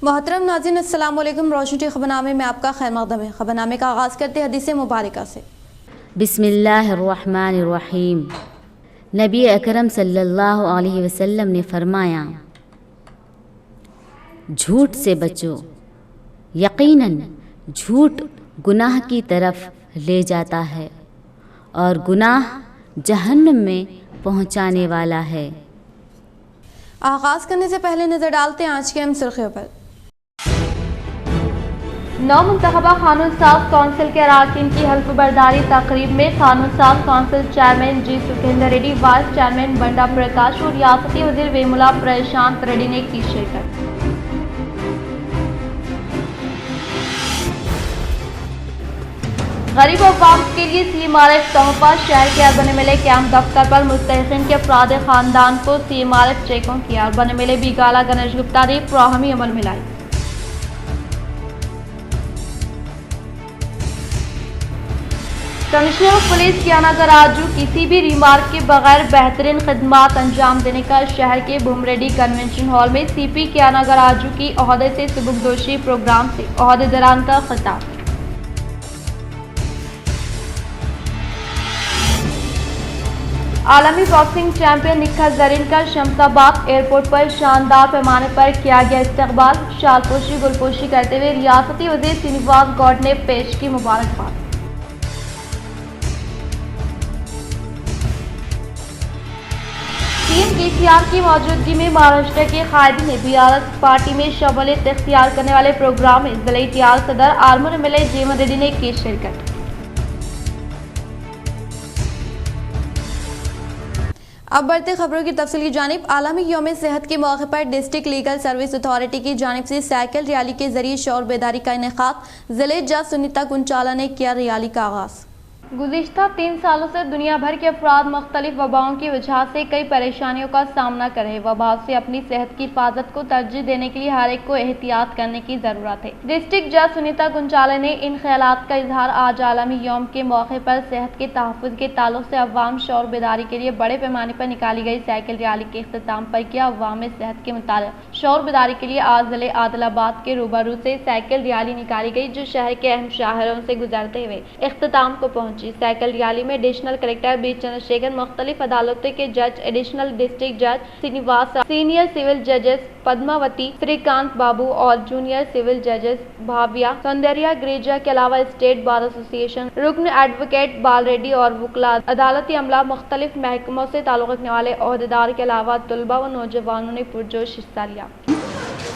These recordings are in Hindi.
मोहतरम नाज़रीन अस्सलाम वालेकुम। रोशन टी खबरनामे में आपका खैर मक़दम है। खबरनामे का आगाज़ करते हदीस मुबारक से। बिस्मिल्लाहिर्रहमानिर्रहीम। नबी अकरम सल्लल्लाहु अलैहि वसल्लम ने फरमाया, झूठ से बचो, यकीनन झूठ गुनाह की तरफ ले जाता है और गुनाह जहन्नम में पहुंचाने वाला है। आगाज़ करने से पहले नज़र डालते हैं आज के अहम सुर्खियों पर। नौ मुंतखबा कानून साज कौंसिल के अरकान की हल्फ बर्दारी तकरीब में कानून साज कौंसिल चेयरमैन जी सुखेंद्र रेड्डी, वाइस चेयरमैन बंडा प्रकाश और रियासती वजीर वेमुला प्रशांत रेड्डी ने की शिरकत। गरीब अवाम के लिए CMRF तोहफा। शहर के अर्बन एमएलए कैंप दफ्तर पर मुस्तहिक़ीन के अफराद खानदान को CMRF चेकों किया। अर्बन एमएलए बीगाला गणेश गुप्ता ने फ्राहमी अमल में लाई। कमिश्नर ऑफ पुलिस कियाना राजू किसी भी रिमार्क के बगैर बेहतरीन खिदमात अंजाम देने का शहर के भूमरेड्डी कन्वेंशन हॉल में CP कियाना राजू की ओहदे से सुबुकदोशी प्रोग्राम से ओहदेदारान का खिताब। आलमी बॉक्सिंग चैंपियन निखत जरीन का शमशाबाद एयरपोर्ट पर शानदार पैमाने पर किया गया इस्तकबाल। शालपोशी गुलपोशी करते हुए रियासती वजीर श्रीनिवास गौड़ ने पेश की मुबारकबाद। CM KCR की मौजूदगी में महाराष्ट्र के कायदी ने BRS पार्टी में शमूलियत इख्तियार करने वाले प्रोग्राम में जिले TR सदर आर्मर MLA जेमन रेड्डी ने की शिरकत। अब बढ़ते खबरों की तफसील की जानिब। आलमी यौम सेहत के मौके पर डिस्ट्रिक्ट लीगल सर्विस अथॉरिटी की जानिब से साइकिल रैली के जरिए शौर बेदारी का इनेकाद। जिले जज सुनीता कुंचाला ने किया रैली का आगाज़। गुज़िश्ता 3 सालों से दुनिया भर के अफराद मुख्तलिफ वबाओं की वजह से कई परेशानियों का सामना कर रहे। वबाओं से अपनी सेहत की हिफाजत को तरजीह देने के लिए हर एक को एहतियात करने की ज़रूरत है। डिस्ट्रिक्ट जज सुनीता कुंचाला ने इन ख्यालात का इजहार आज आलमी यौम के मौके पर सेहत के तहफ़्फ़ुज़ के ताल्लुक से अवाम शौर बेदारी के लिए बड़े पैमाने पर निकाली गई साइकिल रैली के इख्तिताम पर किया। अवाम में सेहत के मुताल्लिक़ शौर बेदारी के लिए आज ज़िले आदिलाबाद के रूबरू से साइकिल रैली निकाली गई, जो शहर के अहम शाहरों से गुजरते हुए इख्तिताम को पहुंची। साइकिल रैली में एडिशनल कलेक्टर बी चंद्रशेखर, मुख्तलिफ अदालतों के जज, एडिशनल डिस्ट्रिक्ट जज श्रीनिवास, सीनियर सिविल जजेस पद्मावती, श्रीकांत बाबू और जूनियर सिविल जजेस भाविया सौंदर्या गिरिजा के अलावा स्टेट बार एसोसिएशन रुकन एडवोकेट बाल रेड्डी और वुकला, अदालती अमला, मुख्तलिफ महकमों से ताल्लुक रखने वाले ओहदेदार के अलावा तुलबा व नौजवानों ने पुरजोश हिस्सा लिया।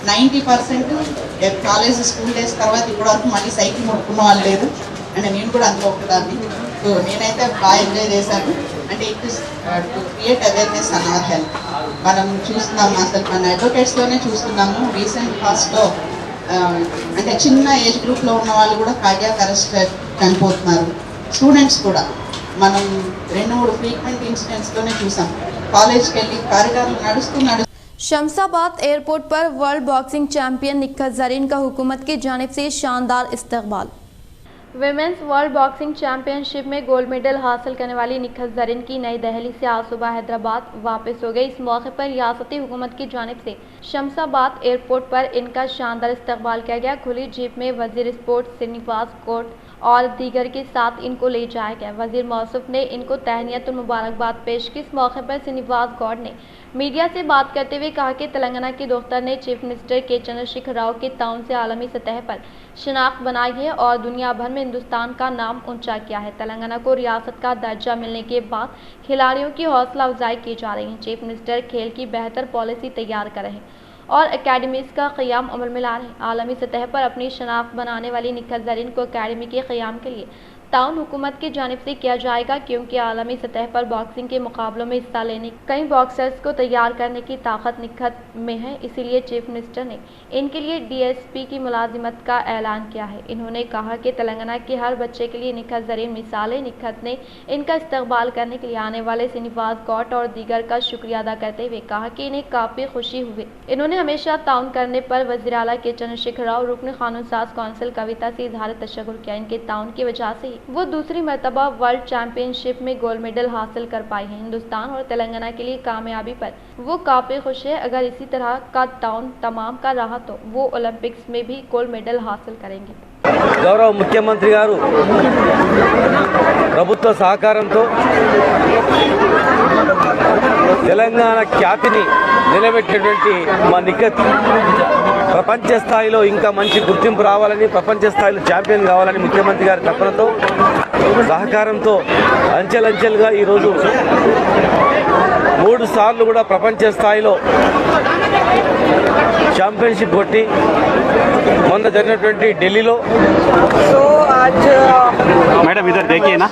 90% కాలేజ్ స్కూల్ డేస్ తర్వాత ఇప్పటివరకు మళ్ళీ సైకిల్ ముట్టుకున్న వాళ్ళు లేదు అంటే నేను కూడా అందులో ఒకదాన్ని. సో నేనైతే బాగా ఎంజాయ్ చేశాను. అంటే it is to create awareness an our health. మనం చూస్తున్నాము, అసలు మన అడ్వకేట్స్లోనే చూస్తున్నాము రీసెంట్ పాస్ట్లో అంటే చిన్న ఏజ్ గ్రూప్లో ఉన్న వాళ్ళు కూడా కార్డియాక్ అరెస్ట్ చనిపోతున్నారు. స్టూడెంట్స్ కూడా మనం 2-3 ఫ్రీక్వెంట్ ఇన్సిడెంట్స్లోనే చూసాం. కాలేజ్కి వెళ్ళి కారిడార్లు నడుస్తూ शमशाबाद एयरपोर्ट पर world boxing champion Nikhat Zareen का हुकूमत की जानिब से शानदार इस्तकबाल। विमेंस वर्ल्ड बॉक्सिंग चैंपियनशिप में गोल्ड मेडल हासिल करने वाली निखत जरीन की नई दिल्ली से आज सुबह हैदराबाद वापस हो गई। इस मौके पर रियासती हुकूमत की जानिब से शमशाबाद एयरपोर्ट पर इनका शानदार इस्तकबाल किया गया। खुली जीप में वजीर स्पोर्ट्स श्रीनिवास गौड़ और दीगर के साथ इनको ले जाया गया। वजीर मौसूफ ने इनको तहनीत और मुबारकबाद पेश की। इस मौके पर श्रीनिवास गौड़ ने मीडिया से बात करते हुए कहा कि तेलंगाना के दफ्तर ने चीफ मिनिस्टर के चंद्रशेखर राव के ताउन से आलमी सतह पर शनाख्त बनाई है और दुनिया भर में हिंदुस्तान का नाम ऊंचा किया है। तेलंगाना को रियासत का दर्जा मिलने के बाद खिलाड़ियों की हौसला अफजाई की जा रही है। चीफ मिनिस्टर खेल की बेहतर पॉलिसी तैयार कर रहे हैं और एकेडमीज़ का क़याम अमल में ला रहे हैं। आलमी सतह पर अपनी शनाख्त बनाने वाली निखत जरीन को एकेडमी के क़याम के लिए ताउन हुकूमत की जानिब से किया जाएगा, क्योंकि आलमी सतह पर बॉक्सिंग के मुकाबलों में हिस्सा लेने कई बॉक्सर्स को तैयार करने की ताकत निखत में है। इसीलिए चीफ मिनिस्टर ने इनके लिए DSP की मुलाजिमत का ऐलान किया है। इन्होंने कहा कि तेलंगाना के हर बच्चे के लिए निखत जरीन मिसाल है। निखत ने इनका इस्तकबाल करने के लिए आने वाले श्रीनिवास गौड़ और दीगर का शुक्रिया अदा करते हुए कहा कि इन्हें काफ़ी खुशी हुई। इन्होंने हमेशा ताउन करने पर वज़ीर आला के चंद्रशेखर राव, रुकन कानून साज कौंसिल कविता से इजहार तशक्कुर किया। इनके ताउन की वजह से कि वो दूसरी मर्तबा वर्ल्ड चैंपियनशिप में गोल्ड मेडल हासिल कर पाई हैं। हिंदुस्तान और तेलंगाना के लिए कामयाबी पर वो काफ़ी खुश है। अगर इसी तरह का टाउन तमाम का रहा तो वो ओलंपिक्स में भी गोल्ड मेडल हासिल करेंगे। గౌరవ ముఖ్యమంత్రి గారు ప్రభుత్వ సహకారంతో తెలంగాణ ఖ్యాతిని నిలబెట్టినటువంటి మా నిఖత్ ప్రపంచ స్థాయిలో ఇంకా మంచి గుర్తింపు రావాలని, ప్రపంచ స్థాయిలో ఛాంపియన్ కావాలని ముఖ్యమంత్రి గారి తపనతో సహకారంతో అంచెలంచెలుగా ఈరోజు 3 సార్లు కూడా ప్రపంచ స్థాయిలో ఛాంపియన్షిప్ కొట్టి మొన్న జరిగినటువంటి ఢిల్లీలో मैडम इधर देखिए ना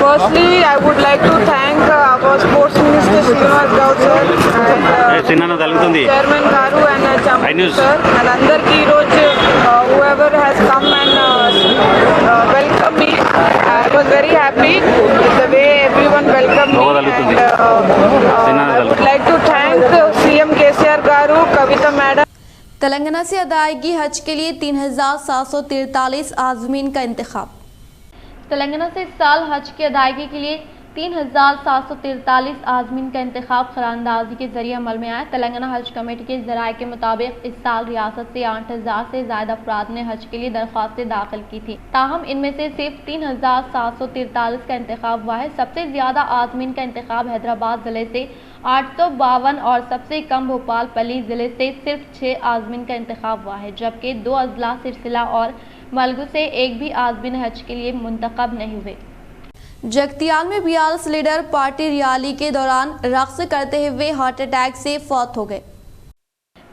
Firstly, I would like to thank our Sports Minister Srinivas Gaur sir and Chairman Garu and Champu sir and అందరికీ ఈరోజు whoever has come and welcome me. I was very happy with the way everyone welcomed me and I would like to thank CM KCR Garu, Kavita Madam. Telangana से अदायगी हज के लिए 3,743 आज़मीन का इंतखाब। तेलंगाना से इस साल हज की अदायगी के लिए 3,743 आज़मीन का इंतखाब खरानंदाजी के जरिए अमल में आया। तेलंगाना हज कमेटी के ज़राए के मुताबिक इस साल रियासत से 8,000 से ज़्यादा अफराद ने हज के लिए दरख्वास्तें दाखिल की थी। ताहम इनमें से सिर्फ 3,743 का इंतखाब हुआ है। सबसे ज़्यादा आज़मीन का इंतखाब हैदराबाद ज़िले से 852 और सबसे कम भोपाल पल्ली ज़िले से सिर्फ 6 आज़मीन का इंतखाब हुआ है, जबकि 2 अजला सिरसिला और मलगू से एक भी आज़मीन हज के लिए मुंतखब नहीं हुए। जगतियाल में बीआरएस लीडर पार्टी रैली के दौरान रक्स करते हुए हार्ट अटैक से फौत हो गए।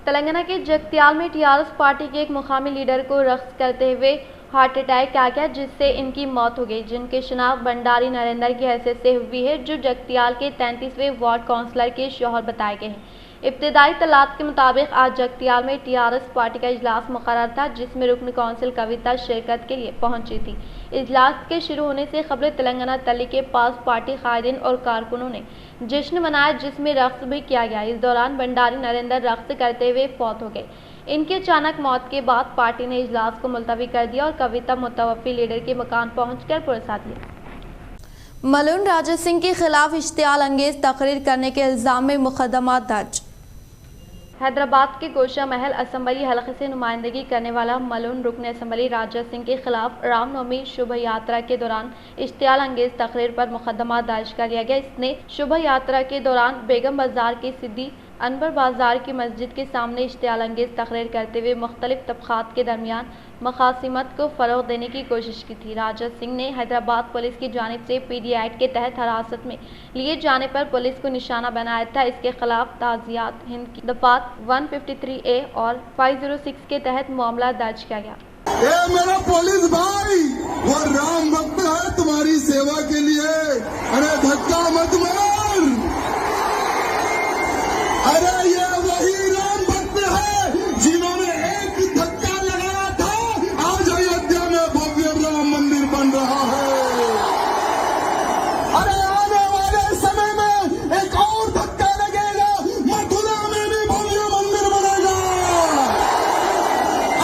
तेलंगाना के जगतियाल में टीआरएस पार्टी के एक मुकामी लीडर को रक्स करते हुए हार्ट अटैक आ गया, जिससे इनकी मौत हो गई, जिनकी शिनाख्त भंडारी नरेंद्र की हैसियत से हुई है, जो जगतियाल के 33वें वार्ड काउंसलर के शौहर बताए गए हैं। इब्तिदाई तलात के मुताबिक आज जगतियाल में टीआरएस पार्टी का इजलास मुकर्रर था, जिसमें रुकन कौंसिल कविता शिरकत के लिए पहुंची थी। इजलास के शुरू होने से खबर तेलंगाना तली के पास पार्टी कायदीन और कारकुनों ने जश्न मनाया, जिसमें रक्स भी किया गया। इस दौरान भंडारी नरेंद्र रक्स करते हुए फौत हो गए। इनकी अचानक मौत के बाद पार्टी ने इजलास को मुलतवी कर दिया और कविता मुतवफ़ी लीडर के मकान पहुंचकर पुरस्कार दिया। मलून राजा सिंह के खिलाफ इश्तियाल अंगेज तकरीर करने के इल्ज़ाम में मुकदमा दर्ज। हैदराबाद के गोशा महल असम्बली हलके से नुमाइंदगी करने वाला मलून रुकन असम्बली राजा सिंह के खिलाफ रामनवमी शुभ यात्रा के दौरान इश्तियाल अंगेज तकरीर पर मुकदमा दर्ज कर लिया गया। इसने शुभ यात्रा के दौरान बेगम बाजार की सिद्दी अनवर बाजार की मस्जिद के सामने इश्तियाल अंगेज तकरीर करते हुए मुख्तलिफ तबक़ात के दरमियान मखासिमत को फ़रोग़ देने की कोशिश की थी। राजा सिंह ने हैदराबाद पुलिस की जानिब से पीडी एक्ट के तहत हिरासत में लिए जाने पर पुलिस को निशाना बनाया था। इसके खिलाफ ताज़ियात हिंद की दफ़ात 153A और 506 के तहत मामला दर्ज किया गया। मेरा पुलिस भाई, वो राम भक्त है तुम्हारी सेवा के लिए, अरे धक्का मत मार, अरे ये वही राम भक्त है जिन्होंने एक धक्का लगाया था, आज अयोध्या में भव्य राम मंदिर बन रहा है। अरे आने वाले समय में एक और धक्का लगेगा, मथुरा में भी भव्य मंदिर बनेगा।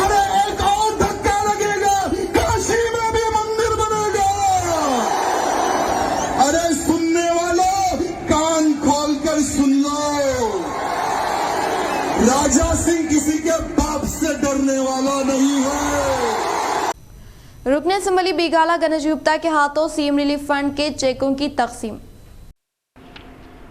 अरे एक और धक्का लगेगा, काशी में भी मंदिर बनेगा। अरे सुनने वालों, कान खोलकर सुन लो, राजा सिंह किसी के बाप से डरने वाला नहीं है। रुकन असम्बली बिगाला गणेश गुप्ता के हाथों सीएम रिलीफ फंड के चेकों की तकसीम।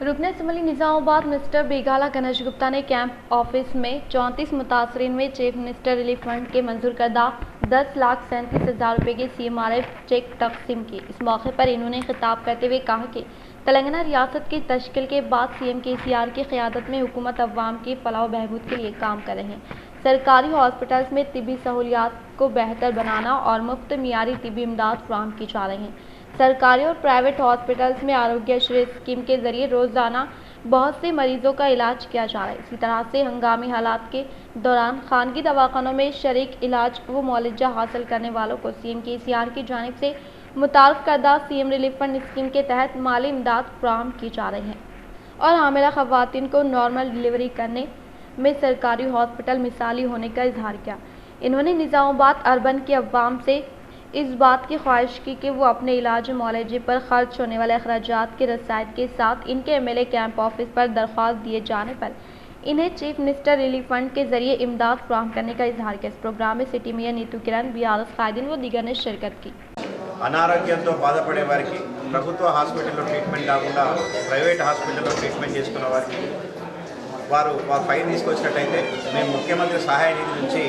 रुकन असम्बली निज़ामाबाद मिस्टर बेगाला गणेश गुप्ता ने कैंप ऑफिस में 34 मुतासरीन में चीफ मिनिस्टर रिलीफ फंड के मंजूर करदा 10,37,000 रुपये के CMRF चेक तकसीम की। इस मौके पर इन्होंने खिताब करते हुए कहा कि तेलंगाना रियासत की तश्कील के बाद CM KCR की क़यादत में हुकूमत अवाम की फलाह बहबूद के लिए काम कर रहे हैं। सरकारी हॉस्पिटल्स में तिब्बी सहूलियात को बेहतर बनाना और मुफ्त मियारी तिब्बी इमदाद फराहम की जा रही हैं। सरकारी और प्राइवेट हॉस्पिटल्स में आरोग्यश्री स्कीम के ज़रिए रोज़ाना बहुत से मरीजों का इलाज किया जा रहा है। इसी तरह से हंगामी हालात के दौरान खानगी दवाखानों में शरीक इलाज व मुआवजा हासिल करने वालों को CM KCR की जानिब से मुतारफ़ करदा CM रिलीफ फंड स्कीम के तहत माली इमदाद फराहम की जा रही है और हामिला ख़वातीन को नॉर्मल डिलीवरी करने में सरकारी हॉस्पिटल मिसाली होने का इजहार किया। इन्होंने निज़ामाबाद अर्बन के अवाम से इस बात की ख्वाहिश की कि वो अपने इलाज मुआलजे पर खर्च होने वाले अखराजात की रसायद के साथ इनके MLA कैंप ऑफिस पर दरख्वास्त दिए जाने पर इन्हें चीफ मिनिस्टर रिलीफ फंड के जरिए इमदाद फराहम करने का इजहार किया। इस प्रोग्राम में सिटी मेयर नीतू किरण, BRS कायदीन व दीगर ने शिरकत की। అనారోగ్యంతో బాధపడే వారికి ప్రభుత్వ హాస్పిటల్లో ట్రీట్మెంట్ కాకుండా ప్రైవేట్ హాస్పిటల్లో ట్రీట్మెంట్ చేసుకున్న వారికి వారు ఫైల్ తీసుకొచ్చినట్టయితే మేము ముఖ్యమంత్రి సహాయ నిధి నుంచి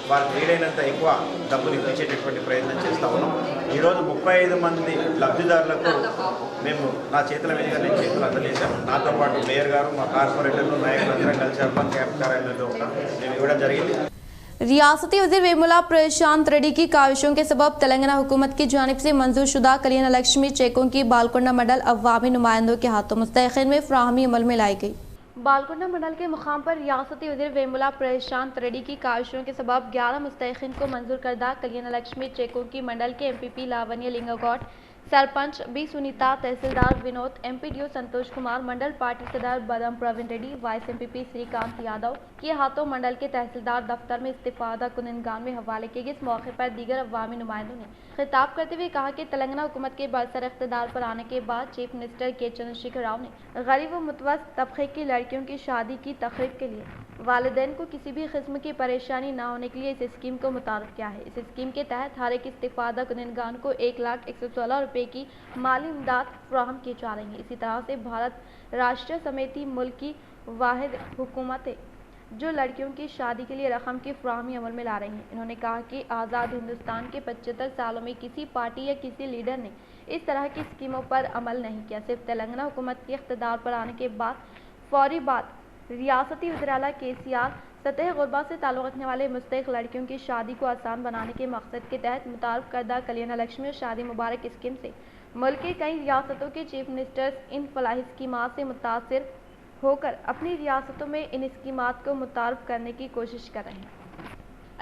వారికి వీలైనంత ఎక్కువ డబ్బులు ఇప్పించేటటువంటి ప్రయత్నం చేస్తూ ఉన్నాం. ఈరోజు 35 మంది లబ్ధిదారులకు మేము నా చేతుల మీదుగా నేను చేతులు అందజేశాం. నాతో పాటు మేయర్ గారు, మా కార్పొరేటర్లు, నాయకులందరం కలిసి అర్బన్ క్యాంప్ కార్యాలయంలో మేము ఇవ్వడం జరిగింది. रियासती वज़ीर वेमुला प्रशांत रेड्डी की काविशों के सबब तेलंगाना हुकूमत की जानिब से मंजूर शुदा कल्याण लक्ष्मी चेकों की बालकोंडा मंडल अवामी नुमाइंदों के हाथों मुस्तैखिन में फ्राहमी अमल में लाई गई। बालकोंडा मंडल के मुकाम पर रियासती वज़ीर वेमुला प्रशांत रेड्डी की काविशों के सबब 11 मुस्तैखिन को मंजूर करदा कल्याण लक्ष्मी चेकों की मंडल के MPP लावण्य लिंगागौड, सरपंच B सुनीता, तहसीलदार विनोद, MPDO संतोष कुमार, मंडल पार्टी सदर बदम प्रवीण रेड्डी, वाइस MPP श्रीकांत यादव के हाथों मंडल के तहसीलदार दफ्तर में इस्तीफादा कुनिंदगान में हवाले किए गए। इस मौके पर दीगर अवामी नुमाइंदों ने खिताब करते हुए कहा कि तेलंगाना हुकूमत के बरसर इख्तिदार पर आने के बाद चीफ मिनिस्टर के चंद्रशेखर राव ने गरीब व मुतवस्सित तबके की लड़कियों की शादी की तखरीब के लिए वालिदैन को किसी भी किस्म की परेशानी न होने के लिए इस स्कीम को मुतारफ किया है। इस स्कीम के तहत हर एक इस्तीफादा कुनिंदगान को 1,116 रुपये की माली इमदाद फराहम की जा रही है। इसी तरह से भारत राष्ट्रीय समिति मुल्क की वाहिद हुकूमत है जो लड़कियों की शादी के लिए रकम की फराहमी अमल में ला रही हैं। इन्होंने कहा कि आज़ाद हिंदुस्तान के 75 सालों में किसी पार्टी या किसी लीडर ने इस तरह की स्कीमों पर अमल नहीं किया। सिर्फ तेलंगाना हुकूमत के इख्तिदार पर आने के बाद फौरी बाद रियासती वज़ीर-ए-आला KCR सतह गुरबा से ताल्लुक़ रखने वाले मुस्तहिक़ लड़कियों की शादी को आसान बनाने के मकसद के तहत मुतारफ़ करदा कल्याण लक्ष्मी शादी मुबारक स्कीम से मुल्क के कई रियासतों के चीफ मिनिस्टर्स इन फलाही स्कीमात से मुतासिर होकर अपनी रियासतों में इन स्कीमात को मुतारफ़ करने की कोशिश कर रहे हैं।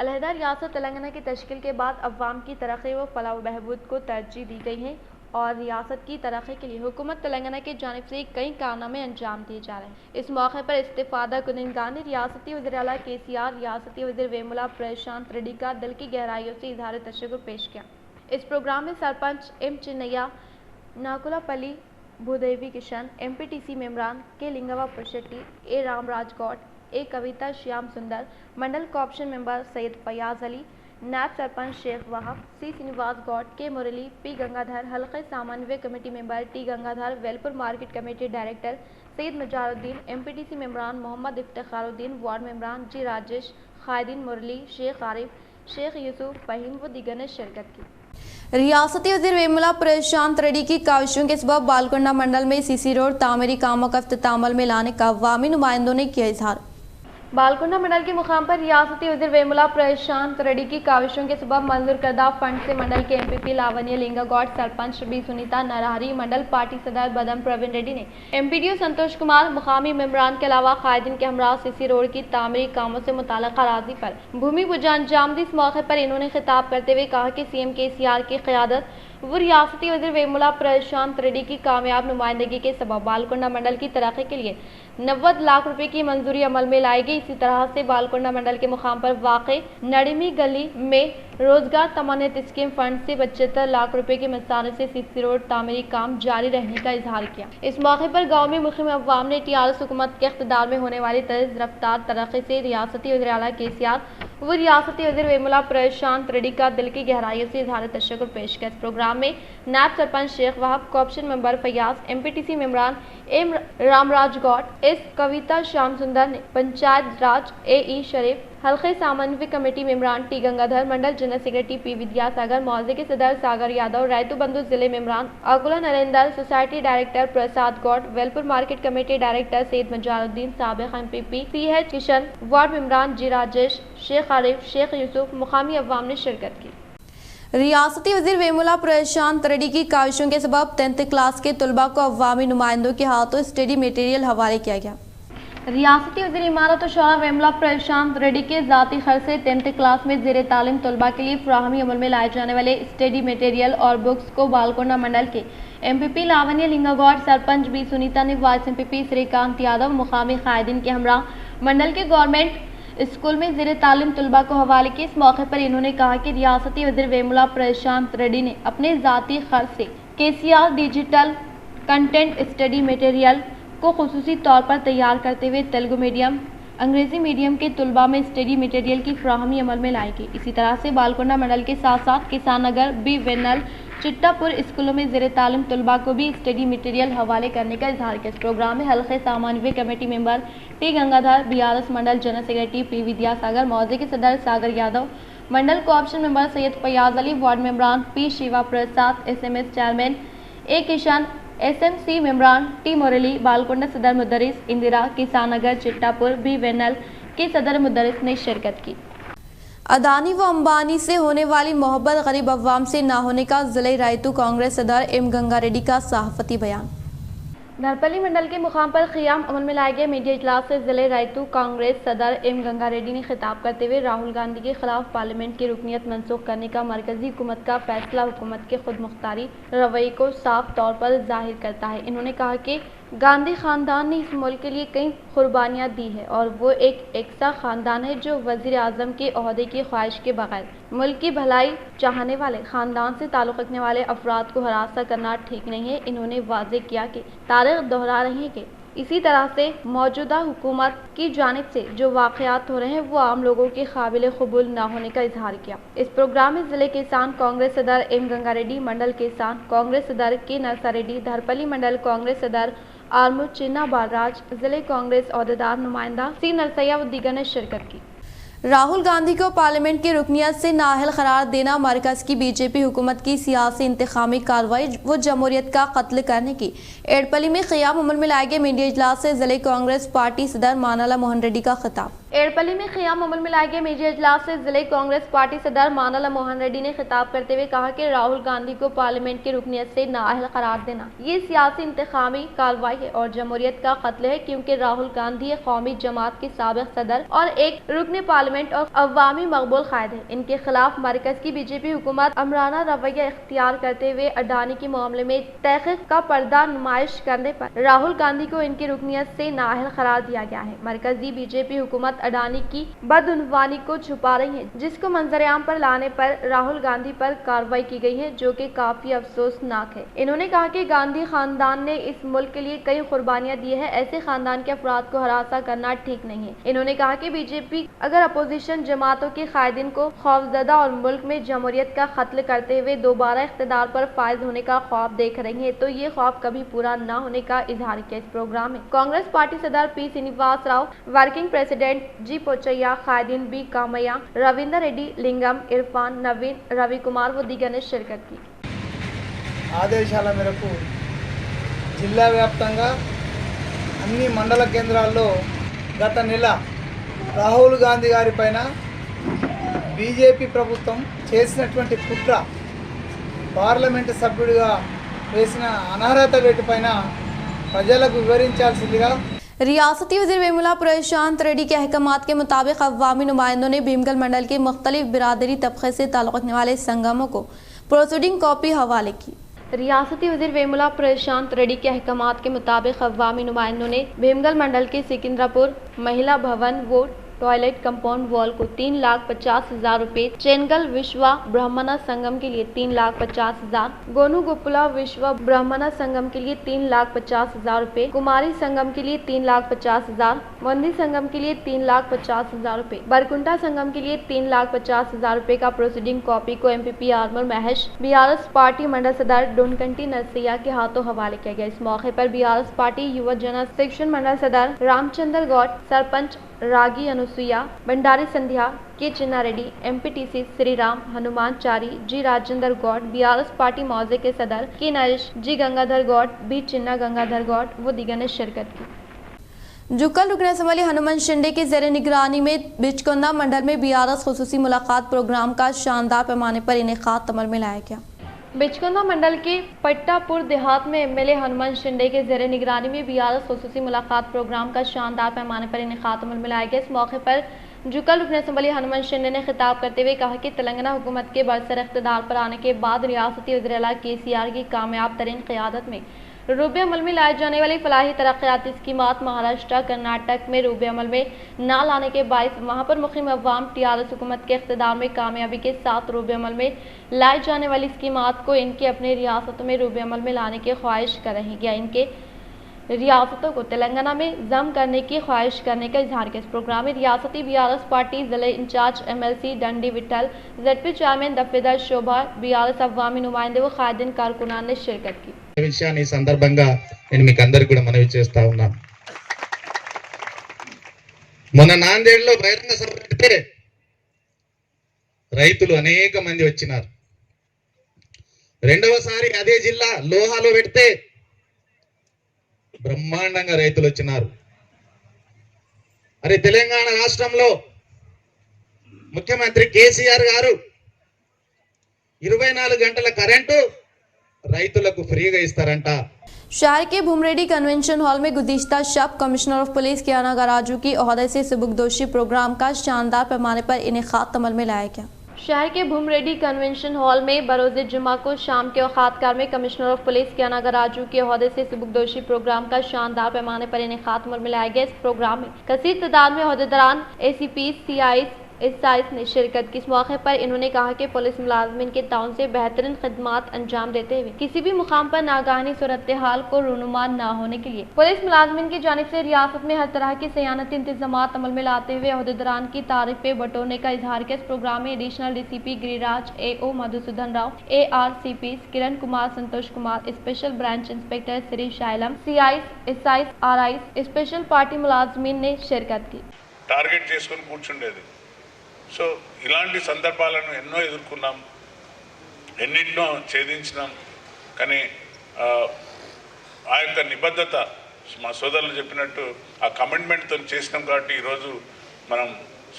अलहदा रियासत तेलंगाना की तश्कील के बाद अवाम की तरक्की व फलाह व बहबूद को तरजीह दी गई है और रियासत की तरक्की के लिए हुकूमत तेलंगाना की जानिब से कई कारनामे अंजाम दिए जा रहे हैं। इस मौके पर इस्तीफादा कुनिंदगान ने रियासती वज़ीर-ए-आला KCR, रियासती वज़ीर वेमुला प्रशांत रेड्डी का दिल की गहराइयों से इजहार तशक्कुर पेश किया। इस प्रोग्राम में सरपंच M चिन्नैया, नाकुलापल्ली भूदेवी किशन, MPTC मेम्बरान के लिंगवा पुशेट्टी, A Ramraj Goud, A Kavita Shyam Sundar, mandal corporation member Syed Fayaz Ali, नायब सरपंच शेख वहाब, C श्रीनिवास गौड, K मुरली, P गंगाधर, हल्के सामान्य committee member T Gangadhar, Velpur market committee director Syed Mazaruddin, MPTC मेम्बरान मोहम्मद इफ्तिखारुद्दीन, वार्ड मेम्बरान G राजेश, खायदीन मुरली, शेख आरिफ, शेख यूसुफ फहीम व दीगर ने शिरकत की। रियासती वज़ीर वेमुला प्रशांत रेड्डी की काविशों के सबब बालकोंडा मंडल में CC रोड तामीरी कामों का इफ्तिताह अमल में लाने का अवामी नुमाइंदों ने किया इजहार। बालकोंडा मंडल के मुकाम पर रियासती वज़ीर वेमुला प्रशांत रेड्डी की काविशों के सबब मंजूर करदा फंड से मंडल के MPP लावण्य लिंगागौड, सरपंच B सुनीता नरहरी, मंडल पार्टी सदर बदम प्रवीण रेड्डी ने MPDO संतोष कुमार, मुकामी मेम्बरान के अलावा कायदीन के हमरा CC रोड की तामीरी कामों से मुताल्लिक़ अराज़ी पर भूमि पूजा अंजाम दी। इस मौके पर इन्होंने खिताब करते हुए कहा कि CM KCR की क़यादत वो रियासती वज़ीर वेमुला प्रशांत रेड्डी की कामयाब नुमाइंदगी के सबब बालकोंडा मंडल की तरक्की के लिए 90 लाख रुपए की मंजूरी अमल में लाई गई। इसी तरह से बालकोंडा मंडल के मुकाम पर वाक़ई नड़ीमी गली में रोजगार तमानियत स्कीम फंड से 75 लाख रुपए की मसाले से CC रोड तामीरी काम जारी रहने का इजहार किया। इस मौके पर गाँव में मुखिम अवाम ने TRS हुकूमत के इख्तिदार में होने वाली तेज रफ्तार तरक्की से रियासती वज़ीर-ए-आला KCR वो रियासती वज़ीर वेमुला प्रशांत रेड्डी का दिल की गहराइयों से इजहार तशक्कुर पेश किया। इस प्रोग्राम में नायब sarpanch Sheikh Wahab, corporation member Fayaz, MPTC मेम्बरान M रामराज गौड, S कविता श्याम सुंदर ने पंचायत राज AE शरीफ, हल्के सामान्य कमेटी मेम्बरान T Gangadhar, mandal general secretary P Vidyasagar, मौजे के सदर सागर यादव, रैतु बंधु जिले मेम्बरान Akula Narendra, society director Prasad Goud, Velpur market committee director Syed Mazaruddin, साबिक MPP PH किशन, वार्ड मेम्बरान G राजेश, शेख आरिफ, शेख यूसुफ, मुकामी अवाम ने शिरकत की। रियासती वज़ीर वेमुला प्रशांत रेड्डी की काविशों के सबब 10th क्लास के तलबा को अवामी नुमाइंदों के हाथों स्टडी मटेरियल हवाले किया गया। रियासती वज़ीर इमारत और शौरा वेमुला प्रशांत रेड्डी के ज़ाती खर्च से 10th क्लास में ज़ेर तालीम तलबा के लिए फ्राहमी अमल में लाए जाने वाले स्टडी मटेरियल और बुक्स को बालकोंडा मंडल के MPP लावण्य लिंगागौड, सरपंच B सुनीता ने, वाइस MPP श्रीकांत यादव, मुकामी कायदीन के हमरा मंडल के गवर्नमेंट स्कूल में ज़ेरे तालीम तलबा को हवाले किए। इस मौके पर इन्होंने कहा कि रियासती वज़ीर वेमुला प्रशांत रेड्डी ने अपने ज़ाती खर्च से KCR digital content study material को खुसूसी तौर पर तैयार करते हुए तेलुगु मीडियम अंग्रेजी मीडियम के तलबा में स्टडी मटेरियल की फ्राहमी अमल में लाएगी। इसी तरह से बालकोंडा मंडल के साथ साथ किसान नगर बी वेन्नल चिट्टापुर स्कूलों में ज़ेरे तालीम तलबा को भी स्टडी मटेरियल हवाले करने का इजहार किया। इस प्रोग्राम में हल्के सामान्य committee member T Gangadhar, BRS mandal general secretary P Vidyasagar, मौजे के सदर Sagar Yadav, mandal co-option member Syed Fayaz Ali, ward मेंबरान P Shiva Prasad, SMS chairman A Kishan, SMC मेंबरान T मुरली, बालकोंडा सदर मुदरिस इंदिरा, किसान नगर चिट्टापुर बी वेन्नल के सदर मुदरिस ने शिरकत की। अदानी व अंबानी से होने वाली मोहब्बत गरीब अवाम से ना होने का जिले रायतू कांग्रेस सदर M गंगा रेड्डी का सहाफती बयान। धरपल्ली मंडल के मुकाम पर क़ियाम अमल में लाए गए मीडिया इजलास से जिले रायतू कांग्रेस सदर M गंगा रेड्डी ने खिताब करते हुए राहुल गांधी के खिलाफ पार्लियामेंट की रुकनीत मनसूख करने का मरकजी हुकूमत का फैसला हुकूमत के खुद मुख्तारी रवैये को साफ तौर पर जाहिर करता है। इन्होंने कहा कि गांधी ख़ानदान ने इस मुल्क के लिए कई कुर्बानियाँ दी है और वो एक ऐसा ख़ानदान है जो वज़ीर आज़म के ओहदे की ख्वाहिश के बगैर मुल्क की भलाई चाहने वाले ख़ानदान से ताल्लुक़ रखने वाले अफराद को हरासा करना ठीक नहीं है। इन्होंने वाज़े किया कि तारीख़ दोहरा रही है कि इसी तरह से मौजूदा हुकूमत की जानिब से जो वाक़यात हो रहे हैं वो आम लोगों के काबिल कबूल ना होने का इजहार किया। इस प्रोग्राम में ज़िले किसान कांग्रेस सदर M गंगा रेड्डी, मंडल किसान कांग्रेस सदर K नरसा रेड्डी, धरपल्ली मंडल कांग्रेस सदर आरमू चिन्ना बालराज, जिले कांग्रेस अहदेदार नुमाइंदा C नरसैया व दीगर ने शिरकत की। राहुल गांधी को पार्लियामेंट की रुकनियत से नाअहल करार देना मरकज़ की बीजेपी हुकूमत की सियासी इंतखामी कार्रवाई व जमहूरियत का कत्ल करने की एड़पल्ली में क़ियाम अमल में लाए गए मीडिया इजलास से जिले कांग्रेस पार्टी सदर मानाला मोहन रेड्डी का खिताब। एड़पल्ली में क़ियाम अमल में लाए गए मीडिया इजलास से जिले कांग्रेस पार्टी सदर मानाला मोहन रेड्डी ने खिताब करते हुए कहा कि राहुल गांधी को पार्लियामेंट की रुकनियत से नाअहल करार देना ये सियासी इंतखामी कार्रवाई है और जमहूरियत का कत्ल है, क्योंकि राहुल गांधी कौमी जमात के साबिक़ सदर और एक रुकन पार्लियामेंट और अवामी मकबूल कायद है। इनके खिलाफ मरकज की बीजेपी हुकूमत अमराना रवैया इख्तियार करते हुए अडानी के मामले में तहक़ीक़ का पर्दा नुमाइश करने पर राहुल गांधी को इनकी रुकनियत से नाअहल करार दिया गया है। मरकजी बीजेपी हुकूमत अडानी की बदउनवानी को छुपा रही है, जिसको मंजरेआम पर लाने पर राहुल गांधी पर कार्रवाई की गई है, जो कि काफी अफसोसनाक है। इन्होंने कहा कि गांधी खानदान ने इस मुल्क के लिए कई कुर्बानियां दी है, ऐसे खानदान के अफराद को हरासा करना ठीक नहीं है। इन्होंने कहा कि बीजेपी अगर अपोजिशन जमातों के कायदीन को खौफजदा और मुल्क में जमहूरियत का कत्ल करते हुए दोबारा इख्तिदार पर फायज होने का ख्वाब देख रही है, तो ये ख्वाब कभी पूरा न होने का इजहार किया। इस प्रोग्राम में कांग्रेस पार्टी सदर P Srinivas Rao, working president G Pochaiah, कायदीन B कामैया, रविंदर रेड्डी, लिंगम, इरफान, नवीन, रवि कुमार व दीगर ने शिरकत की। ఆదేశాల మేరకు జిల్లా వ్యాప్తంగా అన్ని మండల కేంద్రాల్లో గత నెల రాహుల్ గాంధీ గారి పైన బీజేపీ ప్రభుత్వం చేసినటువంటి కుట్ర, పార్లమెంటు సభ్యుడిగా వేసిన అనర్హత వేటు పైన ప్రజలకు వివరించాల్సిందిగా रियासती वज़ीर वेमुला प्रशांत रेड्डी के अहकामात के मुताबिक अवामी नुमाइंदों ने भीमगल मंडल के मुख्तलिफ बिरादरी तबक़े से ताल्लुक़ रखने वाले संगमों को प्रोसीडिंग कॉपी हवाले की। रियासती वज़ीर वेमुला प्रशांत रेड्डी के अहकामात के मुताबिक अवामी नुमाइंदों ने भीमगल मंडल के सिकंदरापुर महिला भवन वो टॉयलेट कंपाउंड वॉल को 3,50,000 रुपए, चेनगल विश्वा ब्राह्मणा संगम के लिए 3,50,000, गोनू गोपुला विश्वा ब्राह्मणा संगम के लिए 3,50,000 रुपए, कुमारी संगम के लिए 3,50,000, वंदी संगम के लिए 3,50,000 रुपए, बरकुंटा संगम के लिए 3,50,000 रुपए का प्रोसीडिंग कॉपी को MPP आर्मर महश BRS पार्टी मंडल सदर डोनकंटी नरसैया के हाथों हवाले किया गया। इस मौके पर BRS पार्टी युवा जन सेक्शन मंडल सदर रामचंद्र गौड़, सरपंच रागी Anusuiya, Bhandari Sandhya, K Chinna Reddy, MPTC Shri Ram, Hanuman Chari, G Rajender Goud, BRS party मौजे के सदर के नरेश, G गंगाधर गौड़, B चिन्ना गंगाधर गौड़ वो दीगर ने शिरकत की। जुक्कल रुकन असम्बली हनुमान शिंदे के ज़ेर निगरानी में बिचकोंदा मंडल में BRS खुसूसी मुलाकात प्रोग्राम का शानदार पैमाने पर इनेकाद अमल में लाया गया। बिचकोंदा मंडल के पट्टापुर देहात में MLA हनुमान शिंदे के ज़ेर निगरानी में BRS खुसूसी मुलाकात प्रोग्राम का शानदार पैमाने पर इनेकाद अमल में लाया गया। इस मौके पर जुकल रुकन असम्बली हनुमंत शिंदे ने खिताब करते हुए कहा कि तेलंगाना हुकूमत के बरसर इख्तिदार पर आने के बाद रियासती वज़ीर आला KCR की कामयाब तरीन क़यादत में रूबे अमल में लाए जाने वाली फलाही तरक्याती स्कीमात महाराष्ट्र कर्नाटक में रूबे अमल में ना लाने के बायस वहां पर मुक़ीम अवाम TRS हुकूमत के इख्तिदार में कामयाबी के साथ रूबे अमल में लाई जाने वाली स्कीमात को इनके अपने रियासतों में रूबे अमल में लाने की ख्वाहिश कर रही है, इनके रियासतों को तेलंगाना में जम करने की ख्वाहिश करने का इजहार किया। इस प्रोग्राम में रियासती BRS पार्टी जिले इंचार्ज MLC डंडी विठल, ZP चेयरमैन दफेदार शोभा, BRS अवामी नुमाइंदे व खादिन कारकुनान ने शिरकत की। విషయాన్ని ఈ సందర్భంగా నేను మీకు అందరికి కూడా మనవి చేస్తా ఉన్నాను. మొన్న నాందేడ్లో బహిరంగ సభ పెడితే రైతులు అనేక మంది వచ్చినారు. రెండవసారి అదే జిల్లా లోహాలో పెడితే బ్రహ్మాండంగా రైతులు వచ్చినారు. అరే తెలంగాణ రాష్ట్రంలో ముఖ్యమంత్రి KCR గారు 24 గంటల కరెంటు రైతులకు ఫ్రీగా ఇస్తారంట. शहर के भूमरेड्डी कन्वेंशन हॉल में गुज़िश्ता शब कमिश्नर ऑफ पुलिस कियाना गराजू की ओहदे से सुबुकदोशी प्रोग्राम का शानदार पैमाने पर इनेकाद अमल में लाया गया। शहर के भूमरेड्डी कन्वेंशन हॉल में बरोज़ जुमा को शाम के औकात में कमिश्नर ऑफ पुलिस कियाना गराजू के ओहदे से सुबुकदोशी प्रोग्राम का शानदार पैमाने पर इनेकाद अमल में लाया गया। इस प्रोग्राम में कसीर तादाद में ओहदेदारान ACPs CIs SIs ने शिरकत की। इस मौके पर इन्होंने कहा कि पुलिस मुलाजमिन के ताउन से बेहतरीन खिदमात अंजाम देते हुए किसी भी मुकाम पर नागानी सूरत हाल को रूनुमा न होने के लिए पुलिस मुलाजमिन की जानिब से रियासत में हर तरह के सयानती इंतजामात अमल में लाते हुए अहदेदारान की तारीफें बटोरने का इजहार किया। इस प्रोग्राम में additional DCP Giriraj, AO Madhusudan Rao, ARCPs Kiran Kumar, Santosh Kumar, special branch inspector Shri Shailam, CIs SIs RIs special party मुलाजमिन ने शिरकत की। टारगेट చేసుకొని కూర్చుండేది. సో ఇలాంటి సందర్భాలను ఎన్నో ఎదుర్కొన్నాం, ఎన్నింటినో ఛేదించినాం. కానీ ఆ యొక్క నిబద్ధత మా సోదరులు చెప్పినట్టు ఆ కమిట్మెంట్తో చేసినాం కాబట్టి ఈరోజు మనం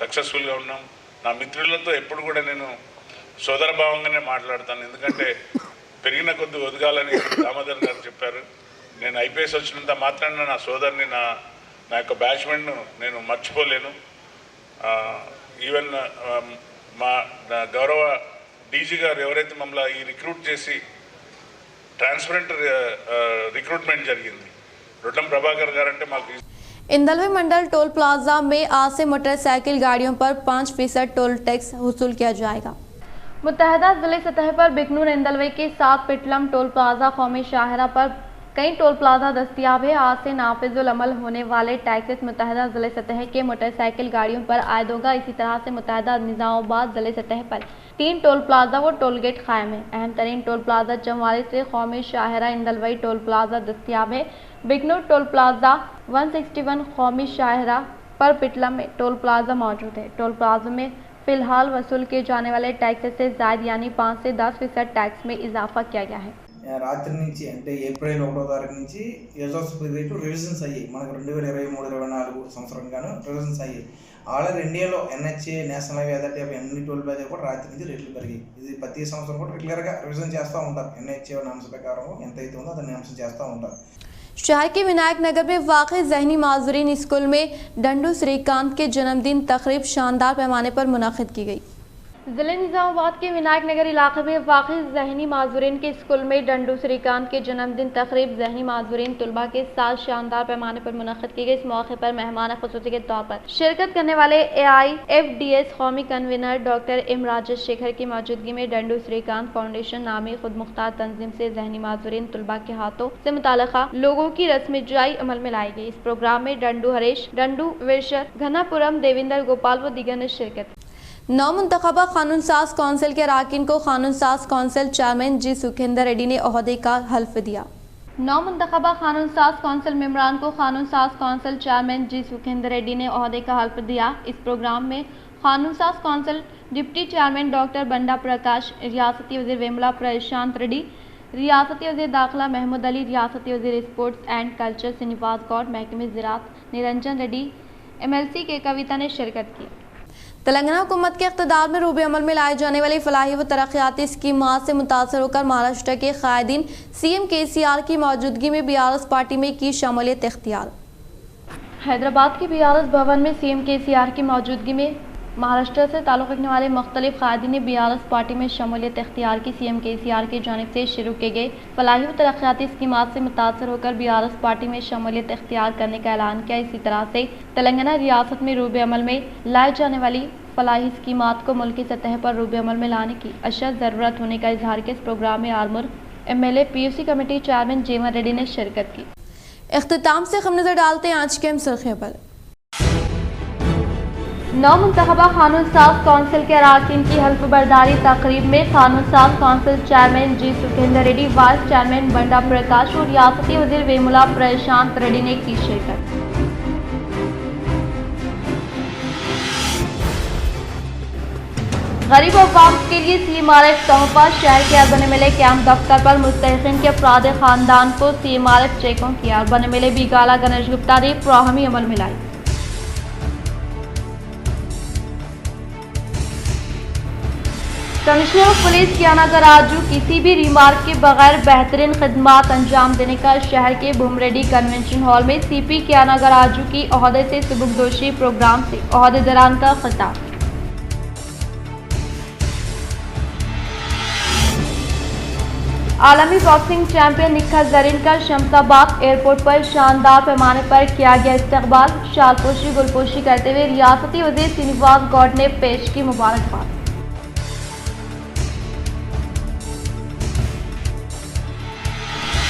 సక్సెస్ఫుల్గా ఉన్నాం. నా మిత్రులతో ఎప్పుడు కూడా నేను సోదరభావంగానే మాట్లాడతాను, ఎందుకంటే పెరిగిన కొద్ది ఒదగాలని దామోదర్ గారు చెప్పారు. నేను IPS వచ్చినంత మాత్రాన నా సోదరుని నా యొక్క బ్యాచ్మెంట్ను నేను మర్చిపోలేను. ఈవెన్ మా గౌరవ DG గారు ఎవరైతే మమ్మల్ని ఈ రిక్రూట్ చేసి ట్రాన్స్పరెంట్ రిక్రూట్మెంట్ జరిగింది, రొడ్డం ప్రభాకర్ గారు అంటే మాకు इंदलवे मंडल टोल प्लाजा में आज से मोटरसाइकिल गाड़ियों पर 5% टोल टैक्स वसूल किया जाएगा। मुत्तहदा जिले सतह पर बिकनूर इंदलवे के साथ पिटलम टोल प्लाजा कौमी शाहरा पर कई टोल प्लाजा दस्तियाब है। आज से नाफिजुल अमल होने वाले टैक्सेस मुत्तहदा जिले सतह के मोटरसाइकिल गाड़ियों पर आयद होगा। इसी तरह से मुत्तहदा निज़ामाबाद जिले सतह पर 3 टोल प्लाजा व टोल गेट कायम है। अहम तरीन टोल प्लाजा 44 से कौमी शाहरा इंदलवई टोल प्लाजा दस्तियाब है। बिकनूर टोल प्लाजा 161 कौमी शाहरा पर पिटलम में टोल प्लाजा मौजूद है। टोल प्लाजा में फिलहाल वसूल किए जाने वाले टैक्सेस से ज़ायद यानी 5 से 10% टैक्स में इजाफा किया गया है। రాత్రి నుంచి అంటే ఏప్రిల్ 1వ తారీఖు నుంచి ఎజాస్పీ రేటు రివిజన్స్ అయ్యాయి. మనకు 2023-24 సంవత్సరంగాను రివిజన్స్ అయ్యాయి. ఆల్రెడీ ఇండియాలో NHA national highway authority of అన్ని టోల్ ప్లాజా కూడా రాత్రి నుంచి రేట్లు పెరిగాయి. ఇది ప్రతి సంవత్సరం కూడా రెగ్యులర్గా రివిజన్ చేస్తూ ఉంటారు. NHA నామ్స్ ప్రకారం ఎంతైతే ఉందో దాన్ని నామ్స్ చేస్తూ ఉంటారు. शहर के विनायक नगर में वाक़ ज़हनी माजूरीन स्कूल में डंडू श्रीकांत के जन्मदिन तकरीब शानदार पैमाने पर मुनाकिद की गई। जिले निज़ामाबाद के विनायक नगर इलाके में वाक़ ज़हनी माजूरीन के स्कूल में डंडू श्रीकांत के जन्मदिन तकरीब ज़हनी माजूरीन तलबा के साथ शानदार पैमाने पर मुनक़्क़िद की गई। इस मौके पर मेहमान ख़ुसूसी के तौर पर शिरकत करने वाले AIFDS कौमी convener doctor M Rajesh Shekhar की मौजूदगी में डंडू श्रीकांत फाउंडेशन नामी खुद मुख्तार तंजीम से ज़हनी माजूरीन तलबा के हाथों से मुताल्लिक़ा लोगों की रस्म जाई अमल में लाई गई। इस प्रोग्राम में डंडू हरेश, डंडू विरशर, घनापुरम, देविंदर गोपाल व दीगर ने शिरकत। नौ मुंतखबा कानून साज कौंसिल के अरकान को कानून साज council chairman G Sukhender Reddy ने ओहदे का हल्फ दिया। 9 मुंतखबा कानून साज कौंसिल मेंबरान को कानून साज council chairman G Sukhender Reddy ने ओहदे का हल्फ दिया। इस प्रोग्राम में कानून साज कौंसिल डिप्टी चेयरमैन डॉक्टर बंडा प्रकाश, रियासती वज़ीर वेमुला प्रशांत रेड्डी, रियासती वज़ीर दाखिला महमूद अली, रियासती वज़ीर sports and culture Srinivas Goud, महकमे ज़राअत निरंजन रेड्डी, MLC के कविता ने शिरकत की। तेलंगाना हुकूमत के इक़्तिदार में रूबे अमल में लाई जाने वाली फलाही व तरक्याती स्कीमात से मुतासर होकर महाराष्ट्र के कायदीन CM KCR की मौजूदगी में BRS पार्टी में की शमूलियत इख्तियार। हैदराबाद के बीआरएस भवन में सीएम केसीआर की मौजूदगी में महाराष्ट्र से ताल्लुक़ रखने वाले मुख्तलिफ कायदीन ने बीआरएस पार्टी में शमूलियत इख्तियार की। सीएम केसीआर की जानिब से शुरू किए गए फलाही व तरक्याती स्कीमात से मुतासर होकर बीआरएस पार्टी में शमूलियत इख्तियार करने का ऐलान किया। इसी तरह से तेलंगाना रियासत में रूब अमल में लाई जाने वाली फलाही स्कीमात को मुल्की सतह पर रूब अमल में लाने की अशद ज़रूरत होने का इजहार किया। इस प्रोग्राम में Armoor MLA PUC committee chairman जेमन रेड्डी ने शिरकत की। इख्तिताम से हम नजर डालते हैं आज के अहम सुर्खियों पर। नौ मुंतखबा कानून साज कौंसिल के अरकान की हल्फ बर्दारी तकरीब में कानून साज कौंसिल चेयरमैन जी सुखेंद्र रेड्डी, वाइस चेयरमैन बंडा प्रकाश और रियासती वजीर वेमुला प्रशांत रेड्डी ने की शिरकत। गरीब अवाम के लिए CMRF तोहफा। शहर के अर्बन MLA कैंप दफ्तर पर मुस्तहिक़ीन के अफराद खानदान को CMRF चेकों की। अर्बन MLA बीगाला गणेश गुप्ता ने फ्राहमी अमल में लाई। कमिश्नर ऑफ पुलिस कियानागर आजू किसी भी रिमार्क के बगैर बेहतरीन खिदमात अंजाम देने का शहर के भूमरेड्डी कन्वेंशन हॉल में CP कियानागर आजू की ओहदे से सुबुकदोशी प्रोग्राम से ओहदेदारान का खिताब। आलमी बॉक्सिंग चैंपियन निखत जरीन का शमशाबाद एयरपोर्ट पर शानदार पैमाने पर किया गया इस्तकबाल। शालपोशी गुलपोशी करते हुए रियासती वजीर श्रीनिवास गौड़ ने पेश की मुबारकबाद।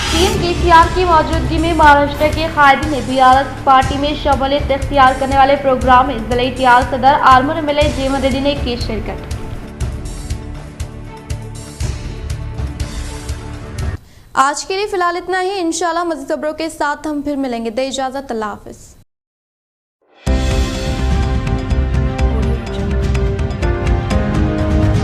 सीएम केसीआर की मौजूदगी में महाराष्ट्र के कायदी ने बीआरएस पार्टी में शमूलियत इख्तियार करने वाले प्रोग्राम में जिले टीआर सदर आर्मूर MLA जेमन रेड्डी ने की शिरकत। आज के लिए फिलहाल इतना ही। इंशाल्लाह मज़ीद खबरों के साथ हम फिर मिलेंगे। दे इजाज़त, अल्लाह हाफ़िज़।